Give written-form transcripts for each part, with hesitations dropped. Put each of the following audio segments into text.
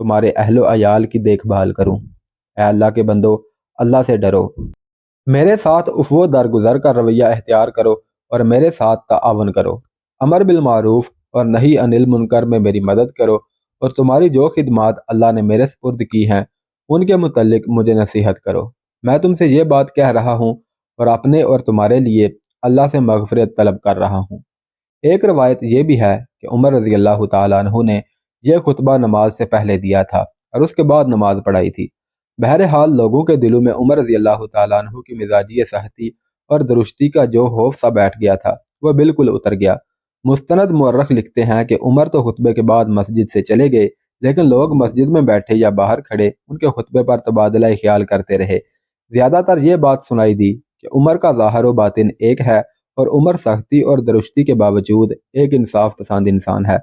تمہارے اہل و عیال کی دیکھ بھال کروں۔ اے اللہ کے بندو، اللہ سے ڈرو، میرے ساتھ افو درگزر کا رویہ اختیار کرو اور میرے ساتھ تعاون کرو، امر بالمعروف اور نہی عن المنکر میں میری مدد کرو، اور تمہاری جو خدمات اللہ نے میرے سپرد کی ہیں ان کے متعلق مجھے نصیحت کرو۔ میں تم سے یہ بات کہہ رہا ہوں اور اپنے اور تمہارے لیے اللہ سے مغفرت طلب کر رہا ہوں۔ ایک روایت یہ بھی ہے کہ عمر رضی اللہ تعالیٰ عنہ نے یہ خطبہ نماز سے پہلے دیا تھا اور اس کے بعد نماز پڑھائی تھی۔ بہرحال لوگوں کے دلوں میں عمر رضی اللہ تعالیٰ عنہ کی مزاجی صحتی اور درستی کا جو خوف سا بیٹھ گیا تھا وہ بالکل اتر گیا۔ مستند مورخ لکھتے ہیں کہ عمر تو خطبے کے بعد مسجد سے چلے گئے، لیکن لوگ مسجد میں بیٹھے یا باہر کھڑے ان کے خطبے پر تبادلہ خیال کرتے رہے۔ زیادہ تر یہ بات سنائی دی کہ عمر کا ظاہر و باطن ایک ہے اور عمر سختی اور درستی کے باوجود ایک انصاف پسند انسان ہے۔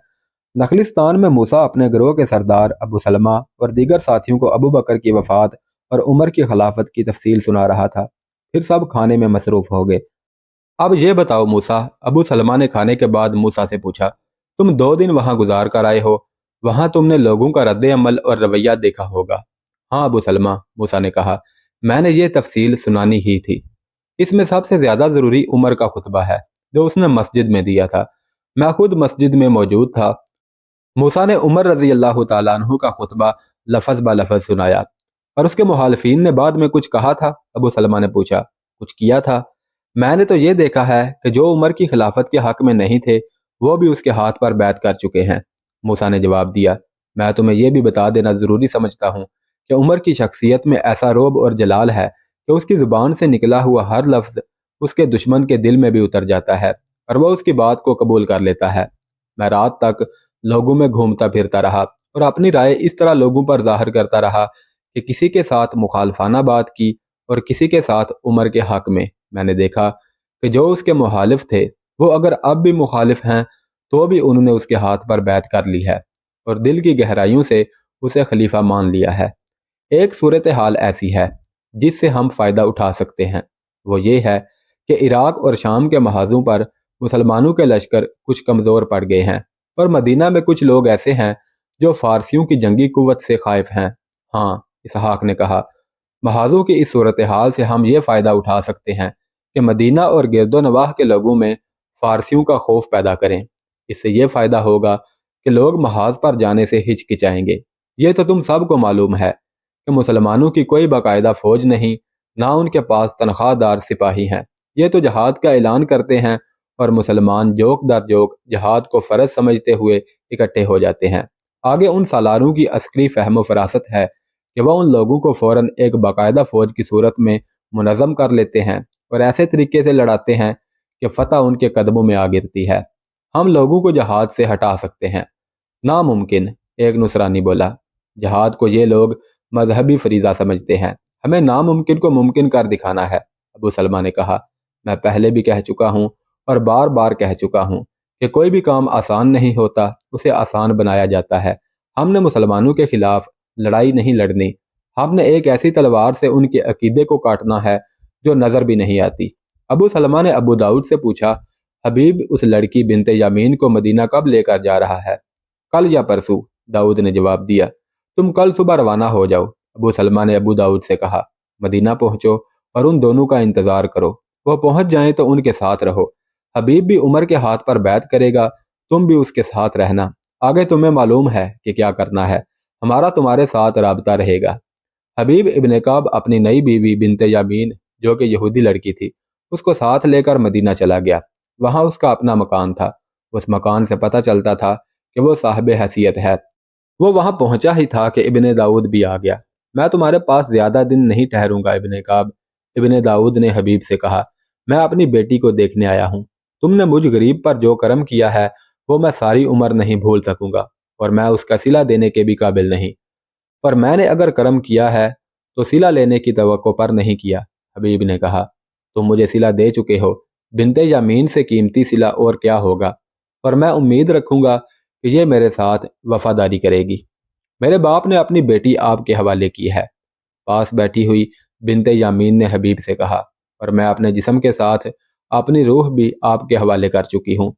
نخلستان میں موسیٰ اپنے گروہ کے سردار ابو سلمہ اور دیگر ساتھیوں کو ابو بکر کی وفات اور عمر کی خلافت کی تفصیل سنا رہا تھا۔ پھر سب کھانے میں مصروف ہو گئے۔ اب یہ بتاؤ موسیٰ، ابو سلمہ نے کھانے کے بعد موسیٰ سے پوچھا، تم 2 دن وہاں گزار کر آئے ہو، وہاں تم نے لوگوں کا رد عمل اور رویہ دیکھا ہوگا۔ ہاں ابو سلمہ، موسیٰ نے کہا، میں نے یہ تفصیل سنانی ہی تھی۔ اس میں سب سے زیادہ ضروری عمر کا خطبہ ہے جو اس نے مسجد میں دیا تھا۔ میں خود مسجد میں موجود تھا۔ موسیٰ نے عمر رضی اللہ تعالیٰ عنہ کا خطبہ لفظ با لفظ سنایا۔ اور اس کے مخالفین نے بعد میں کچھ کہا تھا؟ ابو سلمہ نے پوچھا۔ کچھ کیا تھا؟ میں نے تو یہ دیکھا ہے کہ جو عمر کی خلافت کے حق میں نہیں تھے وہ بھی اس کے ہاتھ پر بیعت کر چکے ہیں۔ موسیٰ نے جواب دیا، میں تمہیں یہ بھی بتا دینا ضروری سمجھتا ہوں کہ عمر کی شخصیت میں ایسا رعب اور جلال ہے کہ اس کی زبان سے نکلا ہوا ہر لفظ اس کے دشمن کے دل میں بھی اتر جاتا ہے اور وہ اس کی بات کو قبول کر لیتا ہے۔ میں رات تک لوگوں میں گھومتا پھرتا رہا اور اپنی رائے اس طرح لوگوں پر ظاہر کرتا رہا کہ کسی کے ساتھ مخالفانہ بات کی اور کسی کے ساتھ عمر کے حق میں نے دیکھا کہ جو اس کے مخالف تھے وہ اگر اب بھی مخالف ہیں تو بھی انہوں نے اس کے ہاتھ پر بیعت کر لی ہے اور دل کی گہرائیوں سے اسے خلیفہ مان لیا ہے۔ ایک صورتحال ایسی ہے جس سے ہم فائدہ اٹھا سکتے ہیں، وہ یہ ہے کہ عراق اور شام کے محاذوں پر مسلمانوں کے لشکر کچھ کمزور پڑ گئے ہیں اور مدینہ میں کچھ لوگ ایسے ہیں جو فارسیوں کی جنگی قوت سے خائف ہیں۔ ہاں، اسحاق نے کہا، محاذوں کی اس صورتحال سے ہم یہ فائدہ اٹھا سکتے ہیں کہ مدینہ اور گرد و نواح کے لوگوں میں فارسیوں کا خوف پیدا کریں۔ اس سے یہ فائدہ ہوگا کہ لوگ محاذ پر جانے سے ہچکچائیں گے۔ یہ تو تم سب کو معلوم ہے کہ مسلمانوں کی کوئی باقاعدہ فوج نہیں، نہ ان کے پاس تنخواہ دار سپاہی ہیں۔ یہ تو جہاد کا اعلان کرتے ہیں اور مسلمان جوک در جوک جہاد کو فرض سمجھتے ہوئے اکٹھے ہو جاتے ہیں۔ آگے ان سالاروں کی عسکری فہم و فراست ہے کہ وہ ان لوگوں کو فوراً ایک باقاعدہ فوج کی صورت میں منظم کر لیتے ہیں اور ایسے طریقے سے لڑاتے ہیں کہ فتح ان کے قدموں میں آ گرتی ہے۔ ہم لوگوں کو جہاد سے ہٹا سکتے ہیں۔ ناممکن، ایک نصرانی بولا، جہاد کو یہ لوگ مذہبی فریضہ سمجھتے ہیں، ہمیں ناممکن کو ممکن کر دکھانا ہے۔ ابو سلمہ نے کہا، میں پہلے بھی کہہ چکا ہوں اور بار بار کہہ چکا ہوں کہ کوئی بھی کام آسان نہیں ہوتا، اسے آسان بنایا جاتا ہے۔ ہم نے مسلمانوں کے خلاف لڑائی نہیں لڑنی، ہم نے ایک ایسی تلوار سے ان کے عقیدے کو کاٹنا ہے جو نظر بھی نہیں آتی۔ ابو سلمہ نے ابو داؤد سے پوچھا، حبیب اس لڑکی بنت یامین کو مدینہ کب لے کر جا رہا ہے؟ کل یا پرسوں، داؤد نے جواب دیا۔ تم کل صبح روانہ ہو جاؤ، ابو سلمہ نے ابو داؤد سے کہا، مدینہ پہنچو اور ان دونوں کا انتظار کرو، وہ پہنچ جائیں تو ان کے ساتھ رہو۔ حبیب بھی عمر کے ہاتھ پر بیعت کرے گا، تم بھی اس کے ساتھ رہنا، آگے تمہیں معلوم ہے کہ کیا کرنا ہے، ہمارا تمہارے ساتھ رابطہ رہے گا۔ حبیب ابن کعب اپنی نئی بیوی بنت یامین جو کہ یہودی لڑکی تھی اس کو ساتھ لے کر مدینہ چلا گیا۔ وہاں اس کا اپنا مکان تھا، اس مکان سے پتہ چلتا تھا کہ وہ صاحب حیثیت ہے۔ وہ وہاں پہنچا ہی تھا کہ ابن داؤد بھی آ گیا۔ میں تمہارے پاس زیادہ دن نہیں ٹھہروں گا ابن کعب، ابن داؤد نے حبیب سے کہا، میں اپنی بیٹی کو دیکھنے آیا ہوں۔ تم نے مجھ غریب پر جو کرم کیا ہے وہ میں ساری عمر نہیں بھول سکوں گا اور میں اس کا صلہ دینے کے بھی قابل نہیں، پر میں نے اگر کرم کیا ہے تو صلہ لینے کی توقع پر نہیں کیا۔ حبیب نے کہا، تم مجھے صلہ دے چکے ہو، بنت یامین سے قیمتی صلہ اور کیا ہوگا، اور میں امید رکھوں گا کہ یہ میرے ساتھ وفاداری کرے گی۔ میرے باپ نے اپنی بیٹی آپ کے حوالے کی ہے۔ پاس بیٹھی ہوئی بنت یامین نے حبیب سے کہا، اور میں اپنے جسم کے ساتھ اپنی روح بھی آپ کے حوالے کر چکی ہوں۔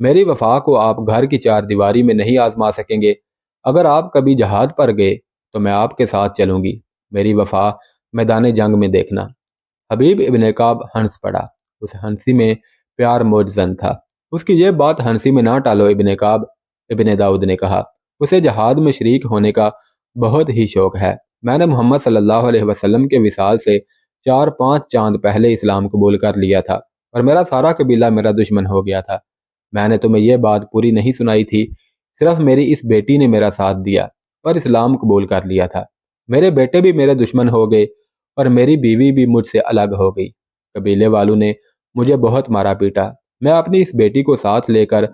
میری وفا کو آپ گھر کی چار دیواری میں نہیں آزما سکیں گے، اگر آپ کبھی جہاد پر گئے تو میں آپ کے ساتھ چلوں گی، میری وفا میدان جنگ میں دیکھنا۔ حبیب ابن کعب ہنس پڑا، اس ہنسی میں پیار موجزن تھا۔ اس کی یہ بات ہنسی میں نہ ٹالو ابن کعب، ابن داؤد نے کہا، اسے جہاد میں شریک ہونے کا بہت ہی شوق ہے۔ میں نے محمد صلی اللہ علیہ وسلم کے وصال سے 4-5 چاند پہلے اسلام قبول کر لیا تھا اور میرا سارا قبیلہ میرا دشمن ہو گیا تھا۔ میں نے تمہیں یہ بات پوری نہیں سنائی تھی، صرف میری اس بیٹی نے میرا ساتھ دیا اور اسلام قبول کر لیا تھا۔ میرے بیٹے بھی میرے دشمن ہو گئے اور میری بیوی بھی مجھ سے الگ ہو گئی۔ قبیلے والوں نے مجھے بہت مارا پیٹا۔ میں اپنی اس بیٹی کو ساتھ لے کر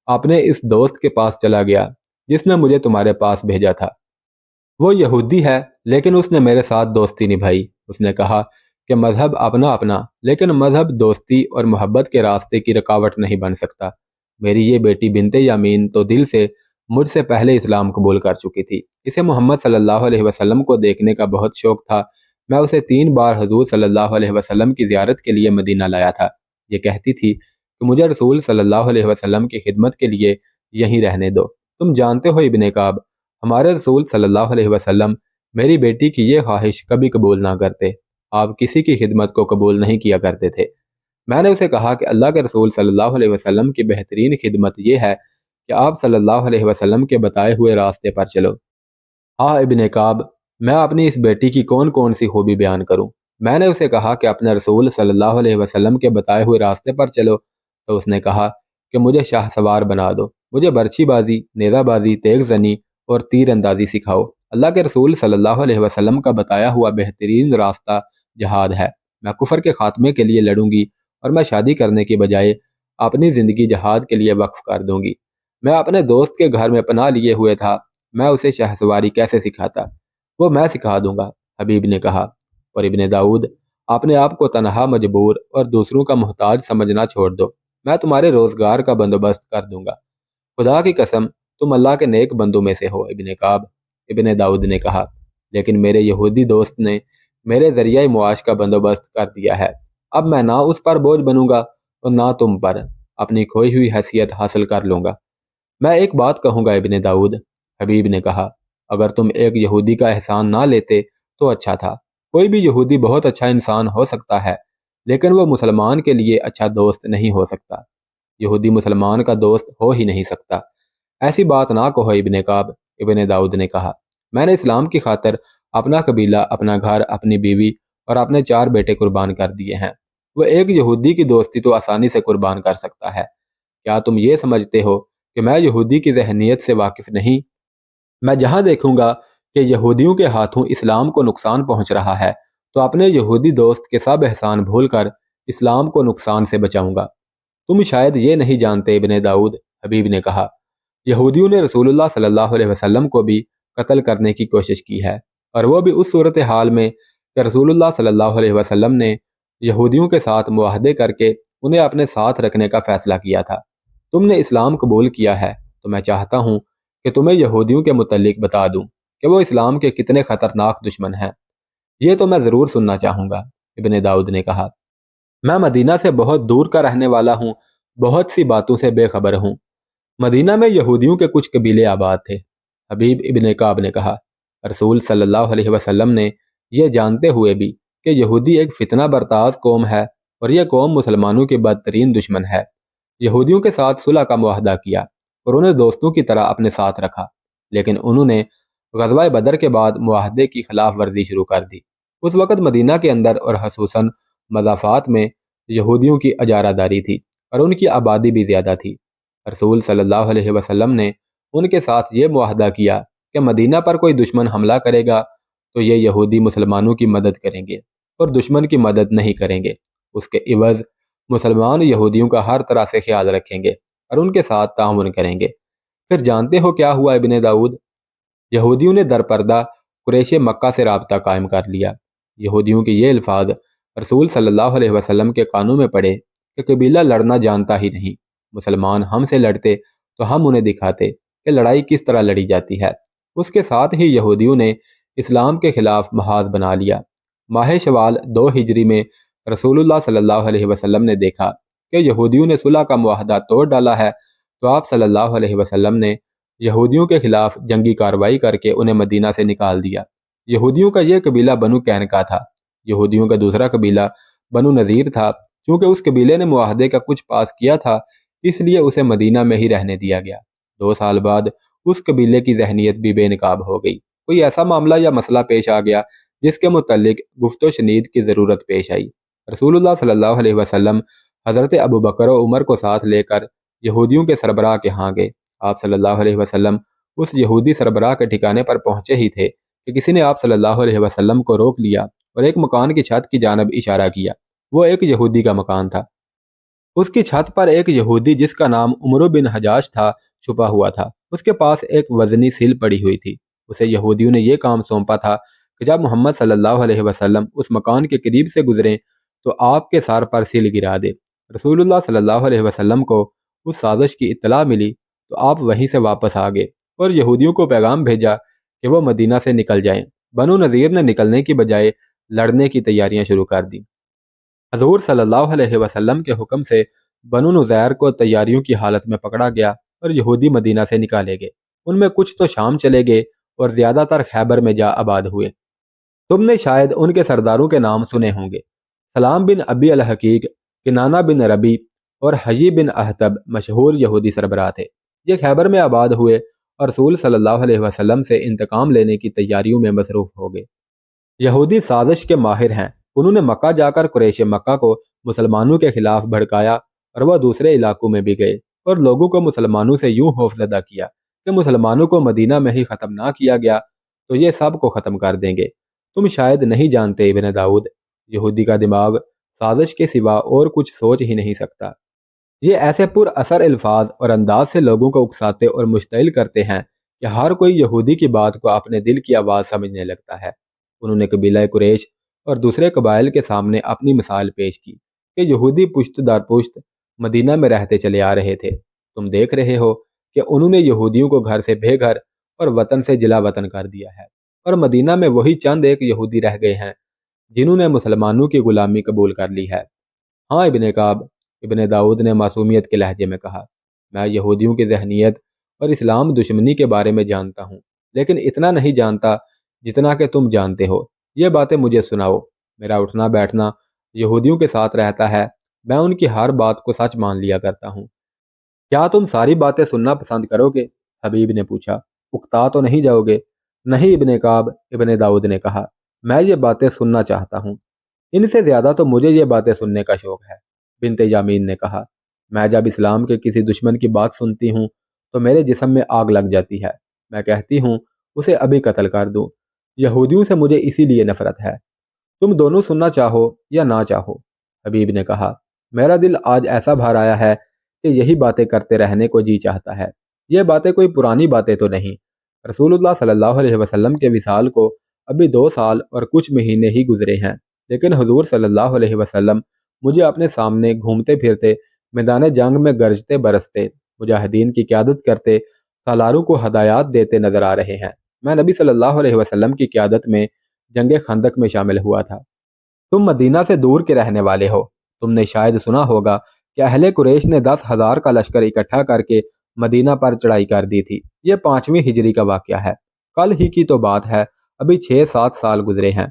اپنے اس دوست کے پاس چلا گیا جس نے مجھے تمہارے پاس بھیجا تھا۔ وہ یہودی ہے لیکن اس نے میرے ساتھ دوستی نبھائی۔ اس نے کہا کہ مذہب اپنا اپنا، لیکن مذہب دوستی اور محبت کے راستے کی رکاوٹ نہیں بن سکتا۔ میری یہ بیٹی بنت یامین تو دل سے مجھ سے پہلے اسلام قبول کر چکی تھی۔ اسے محمد صلی اللہ علیہ وسلم کو دیکھنے کا بہت شوق تھا۔ میں اسے 3 بار حضور صلی اللہ علیہ وسلم کی زیارت کے لیے مدینہ لایا تھا۔ یہ کہتی تھی کہ مجھے رسول صلی اللہ علیہ وسلم کی خدمت کے لیے یہیں رہنے دو۔ تم جانتے ہو ابن کعب، ہمارے رسول صلی اللہ علیہ وسلم میری بیٹی کی یہ خواہش کبھی قبول نہ کرتے۔ آپ کسی کی خدمت کو قبول نہیں کیا کرتے تھے۔ میں نے اسے کہا کہ اللہ کے رسول صلی اللہ علیہ وسلم کی بہترین خدمت یہ ہے کہ آپ صلی اللہ علیہ وسلم کے بتائے ہوئے راستے پر چلو۔ ابن کعب، میں اپنی اس بیٹی کی کون کون سی خوبی بیان کروں؟ میں نے اسے کہا کہ اپنے رسول صلی اللہ علیہ وسلم کے بتائے ہوئے راستے پر چلو، تو اس نے کہا کہ مجھے شاہ سوار بنا دو، مجھے برچھی بازی، نیزہ بازی، تیغ زنی اور تیر اندازی سکھاؤ۔ اللہ کے رسول صلی اللہ علیہ وسلم کا بتایا ہوا بہترین راستہ جہاد ہے۔ میں کفر کے خاتمے کے لیے لڑوں گی اور میں شادی کرنے کی بجائے اپنی زندگی جہاد کے لیے وقف کر دوں گی۔ میں اپنے دوست کے گھر میں پناہ لیے ہوئے تھا، میں اسے شاہ سواری کیسے سکھاتا؟ وہ میں سکھا دوں گا، حبیب نے کہا۔ اور ابن داؤد، اپنے آپ کو تنہا، مجبور اور دوسروں کا محتاج سمجھنا چھوڑ دو، میں تمہارے روزگار کا بندوبست کر دوں گا۔ خدا کی قسم، تم اللہ کے نیک بندوں میں سے ہو ابن کعب، ابن داؤد نے کہا، لیکن میرے یہودی دوست نے میرے ذریعہ معاش کا بندوبست کر دیا ہے۔ اب میں نہ اس پر بوجھ بنوں گا اور نہ تم پر، اپنی کھوئی ہوئی حیثیت حاصل کر لوں گا۔ میں ایک بات کہوں گا ابن داؤد، حبیب نے کہا، اگر تم ایک یہودی کا احسان نہ لیتے تو اچھا تھا۔ کوئی بھی یہودی بہت اچھا انسان ہو سکتا ہے، لیکن وہ مسلمان کے لیے اچھا دوست نہیں ہو سکتا۔ یہودی مسلمان کا دوست ہو ہی نہیں سکتا۔ ایسی بات نہ کہو ابن کعب، ابن داؤد نے کہا، میں نے اسلام کی خاطر اپنا قبیلہ، اپنا گھر، اپنی بیوی اور اپنے 4 بیٹے قربان کر دیے ہیں۔ وہ ایک یہودی کی دوستی تو آسانی سے قربان کر سکتا ہے۔ کیا تم یہ سمجھتے ہو کہ میں یہودی کی ذہنیت سے واقف نہیں؟ میں جہاں دیکھوں گا کہ یہودیوں کے ہاتھوں اسلام کو نقصان پہنچ رہا ہے تو اپنے یہودی دوست کے سب احسان بھول کر اسلام کو نقصان سے بچاؤں گا۔ تم شاید یہ نہیں جانتے ابن داؤد، حبیب نے کہا، یہودیوں نے رسول اللہ صلی اللہ علیہ وسلم کو بھی قتل کرنے کی کوشش کی ہے، اور وہ بھی اس صورتحال میں کہ رسول اللہ صلی اللہ علیہ وسلم نے یہودیوں کے ساتھ معاہدے کر کے انہیں اپنے ساتھ رکھنے کا فیصلہ کیا تھا۔ تم نے اسلام قبول کیا ہے تو میں چاہتا ہوں کہ تمہیں یہودیوں کے متعلق بتا دوں کہ وہ اسلام کے کتنے خطرناک دشمن ہیں۔ یہ تو میں ضرور سننا چاہوں گا، ابن داؤد نے کہا۔ میں مدینہ سے بہت دور کا رہنے والا ہوں، بہت سی باتوں سے بے خبر ہوں۔ مدینہ میں یہودیوں کے کچھ قبیلے آباد تھے، حبیب ابن کعب نے کہا۔ رسول صلی اللہ علیہ وسلم نے یہ جانتے ہوئے بھی کہ یہودی ایک فتنہ برتاز قوم ہے اور یہ قوم مسلمانوں کی بدترین دشمن ہے، یہودیوں کے ساتھ صلح کا معاہدہ کیا اور انہیں دوستوں کی طرح اپنے ساتھ رکھا، لیکن انہوں نے غزوہ بدر کے بعد معاہدے کی خلاف ورزی شروع کر دی۔ اس وقت مدینہ کے اندر اور خصوصاً مضافات میں یہودیوں کی اجارہ داری تھی اور ان کی آبادی بھی زیادہ تھی۔ رسول صلی اللہ علیہ وسلم نے ان کے ساتھ یہ معاہدہ کیا کہ مدینہ پر کوئی دشمن حملہ کرے گا تو یہ یہودی مسلمانوں کی مدد کریں گے اور دشمن کی مدد نہیں کریں گے۔ اس کے عوض مسلمان یہودیوں کا ہر طرح سے خیال رکھیں گے اور ان کے ساتھ تعاون کریں گے۔ پھر جانتے ہو کیا ہوا ابن داؤد؟ یہودیوں نے درپردہ قریش مکہ سے رابطہ قائم کر لیا۔ یہودیوں کے یہ الفاظ رسول صلی اللہ علیہ وسلم کے کانوں میں پڑے کہ قبیلہ لڑنا جانتا ہی نہیں، مسلمان ہم سے لڑتے تو ہم انہیں دکھاتے کہ لڑائی کس طرح لڑی جاتی ہے۔ اس کے ساتھ ہی یہودیوں نے اسلام کے خلاف محاذ بنا لیا۔ ماہ شوال 2 ہجری میں رسول اللہ صلی اللہ علیہ وسلم نے دیکھا کہ یہودیوں نے صلح کا معاہدہ توڑ ڈالا ہے، تو آپ صلی اللہ علیہ وسلم نے یہودیوں کے خلاف جنگی کارروائی کر کے انہیں مدینہ سے نکال دیا۔ یہودیوں کا یہ قبیلہ بنو قینقاع تھا۔ یہودیوں کا دوسرا قبیلہ بنو نذیر تھا۔ چونکہ اس قبیلے نے معاہدے کا کچھ پاس کیا تھا، اس لیے اسے مدینہ میں ہی رہنے دیا گیا۔ 2 سال بعد اس قبیلے کی ذہنیت بھی بے نقاب ہو گئی۔ کوئی ایسا معاملہ یا مسئلہ پیش آ گیا جس کے متعلق گفت و شنید کی ضرورت پیش آئی۔ رسول اللہ صلی اللہ علیہ وسلم حضرت ابوبکر و عمر کو ساتھ لے کر یہودیوں کے سربراہ کے ہاں گئے۔ آپ صلی اللہ علیہ وسلم اس یہودی سربراہ کے ٹھکانے پر پہنچے ہی تھے کہ کسی نے آپ صلی اللہ علیہ وسلم کو روک لیا اور ایک مکان کی چھت کی جانب اشارہ کیا۔ وہ ایک یہودی کا مکان تھا۔ اس کی چھت پر ایک یہودی جس کا نام عمرو بن حجاج تھا چھپا ہوا تھا۔ اس کے پاس ایک وزنی سیل پڑی ہوئی تھی۔ اسے یہودیوں نے یہ کام سونپا تھا کہ جب محمد صلی اللہ علیہ وسلم اس مکان کے قریب سے گزریں تو آپ کے سر پر سیل گرا دے۔ رسول اللہ صلی اللہ علیہ وسلم کو اس سازش کی اطلاع ملی تو آپ وہیں سے واپس آ گئے اور یہودیوں کو پیغام بھیجا کہ وہ مدینہ سے نکل جائیں۔ بنو نذیر نے نکلنے کی بجائے لڑنے کی تیاریاں شروع کر دیں۔ حضور صلی اللہ علیہ وسلم کے حکم سے بنو نذیر کو تیاریوں کی حالت میں پکڑا گیا اور یہودی مدینہ سے نکالے گئے۔ ان میں کچھ تو شام چلے گئے اور زیادہ تر خیبر میں جا آباد ہوئے۔ تم نے شاید ان کے سرداروں کے نام سنے ہوں گے۔ سلام بن ابی الحقیق، کنانہ بن ربی اور حجی بن احتب مشہور یہودی سربراہ تھے۔ یہ خیبر میں آباد ہوئے اور رسول صلی اللہ علیہ وسلم سے انتقام لینے کی تیاریوں میں مصروف ہو گئے۔ یہودی سازش کے ماہر ہیں۔ انہوں نے مکہ جا کر قریش مکہ کو مسلمانوں کے خلاف بھڑکایا اور وہ دوسرے علاقوں میں بھی گئے اور لوگوں کو مسلمانوں سے یوں خوفزدہ کیا کہ مسلمانوں کو مدینہ میں ہی ختم نہ کیا گیا تو یہ سب کو ختم کر دیں گے۔ تم شاید نہیں جانتے ابن داؤد، یہودی کا دماغ سازش کے سوا اور کچھ سوچ ہی نہیں سکتا۔ یہ ایسے پر اثر الفاظ اور انداز سے لوگوں کو اکساتے اور مشتعل کرتے ہیں کہ ہر کوئی یہودی کی بات کو اپنے دل کی آواز سمجھنے لگتا ہے۔ انہوں نے قبیلہ قریش اور دوسرے قبائل کے سامنے اپنی مثال پیش کی کہ یہودی پشت در پشت مدینہ میں رہتے چلے آ رہے تھے۔ تم دیکھ رہے ہو کہ انہوں نے یہودیوں کو گھر سے بے گھر اور وطن سے جلا وطن کر دیا ہے، اور مدینہ میں وہی چند ایک یہودی رہ گئے ہیں جنہوں نے مسلمانوں کی غلامی قبول کر لی ہے۔ ہاں ابن کعب، ابن داؤد نے معصومیت کے لہجے میں کہا، میں یہودیوں کی ذہنیت اور اسلام دشمنی کے بارے میں جانتا ہوں، لیکن اتنا نہیں جانتا جتنا کہ تم جانتے ہو۔ یہ باتیں مجھے سناؤ۔ میرا اٹھنا بیٹھنا یہودیوں کے ساتھ رہتا ہے، میں ان کی ہر بات کو سچ مان لیا کرتا ہوں۔ کیا تم ساری باتیں سننا پسند کرو گے؟ حبیب نے پوچھا۔ اکتا تو نہیں جاؤ گے؟ نہیں ابن کعب، ابن داؤد نے کہا، میں یہ باتیں سننا چاہتا ہوں۔ ان سے زیادہ تو مجھے یہ باتیں سننے کا شوق ہے، بنت یامین نے کہا۔ میں جب اسلام کے کسی دشمن کی بات سنتی ہوں تو میرے جسم میں آگ لگ جاتی ہے۔ میں کہتی ہوں اسے ابھی قتل کر دوں۔ یہودیوں سے مجھے اسی لیے نفرت ہے۔ تم دونوں سننا چاہو یا نہ چاہو، حبیب نے کہا، میرا دل آج ایسا بھر آیا ہے کہ یہی باتیں کرتے رہنے کو جی چاہتا ہے۔ یہ باتیں کوئی پرانی باتیں تو نہیں۔ رسول اللہ صلی اللہ علیہ وسلم کے وصال کو ابھی 2 سال اور کچھ مہینے ہی گزرے ہیں، لیکن حضور صلی اللہ علیہ وسلم مجھے اپنے سامنے گھومتے پھرتے، میدان جنگ میں گرجتے برستے، مجاہدین کی قیادت کرتے، سالاروں کو ہدایات دیتے نظر آ رہے ہیں۔ میں نبی صلی اللہ علیہ وسلم کی قیادت میں جنگ خندق میں شامل ہوا تھا۔ تم مدینہ سے دور کے رہنے والے ہو۔ تم نے شاید سنا ہوگا کہ اہل قریش نے 10,000 کا لشکر اکٹھا کر کے مدینہ پر چڑھائی کر دی تھی۔ یہ 5ویں ہجری کا واقعہ ہے۔ کل ہی کی تو بات ہے، ابھی 6-7 سال گزرے ہیں۔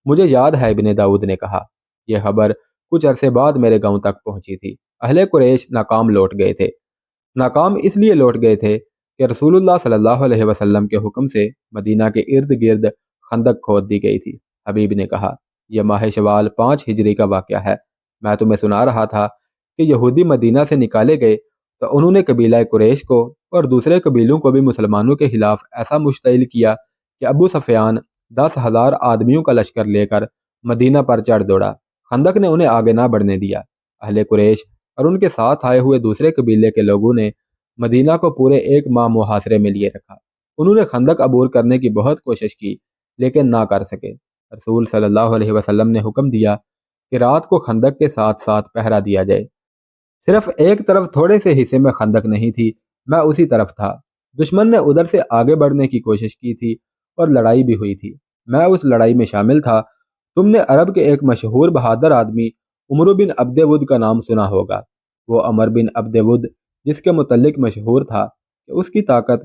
مجھے یاد ہے، ابن داؤد نے کہا، یہ خبر کچھ عرصے بعد میرے گاؤں تک پہنچی تھی۔ اہل قریش ناکام لوٹ گئے تھے۔ ناکام اس لیے لوٹ گئے تھے کہ رسول اللہ صلی اللہ علیہ وسلم کے حکم سے مدینہ کے ارد گرد خندق کھود دی گئی تھی۔ حبیب نے کہا، یہ ماہ شوال 5 ہجری کا واقعہ ہے۔ میں تمہیں سنا رہا تھا کہ یہودی مدینہ سے نکالے گئے تو انہوں نے قبیلہ قریش کو اور دوسرے قبیلوں کو بھی مسلمانوں کے خلاف ایسا مشتعل کیا کہ ابو سفیان 10,000 آدمیوں کا لشکر لے کر مدینہ پر چڑھ دوڑا۔ خندق نے انہیں آگے نہ بڑھنے دیا۔ اہل قریش اور ان کے ساتھ آئے ہوئے دوسرے قبیلے کے لوگوں نے مدینہ کو پورے 1 ماہ محاصرے میں لیے رکھا۔ انہوں نے خندق عبور کرنے کی بہت کوشش کی لیکن نہ کر سکے۔ رسول صلی اللہ علیہ وسلم نے حکم دیا کہ رات کو خندق کے ساتھ ساتھ پہرا دیا جائے۔ صرف ایک طرف تھوڑے سے حصے میں خندق نہیں تھی، میں اسی طرف تھا۔ دشمن نے ادھر سے آگے بڑھنے کی کوشش کی تھی اور لڑائی بھی ہوئی تھی۔ میں اس لڑائی میں شامل تھا۔ تم نے عرب کے ایک مشہور بہادر آدمی عمرو بن عبد ود کا نام سنا ہوگا۔ وہ عمر بن عبد ود جس کے متعلق مشہور تھا کہ اس کی طاقت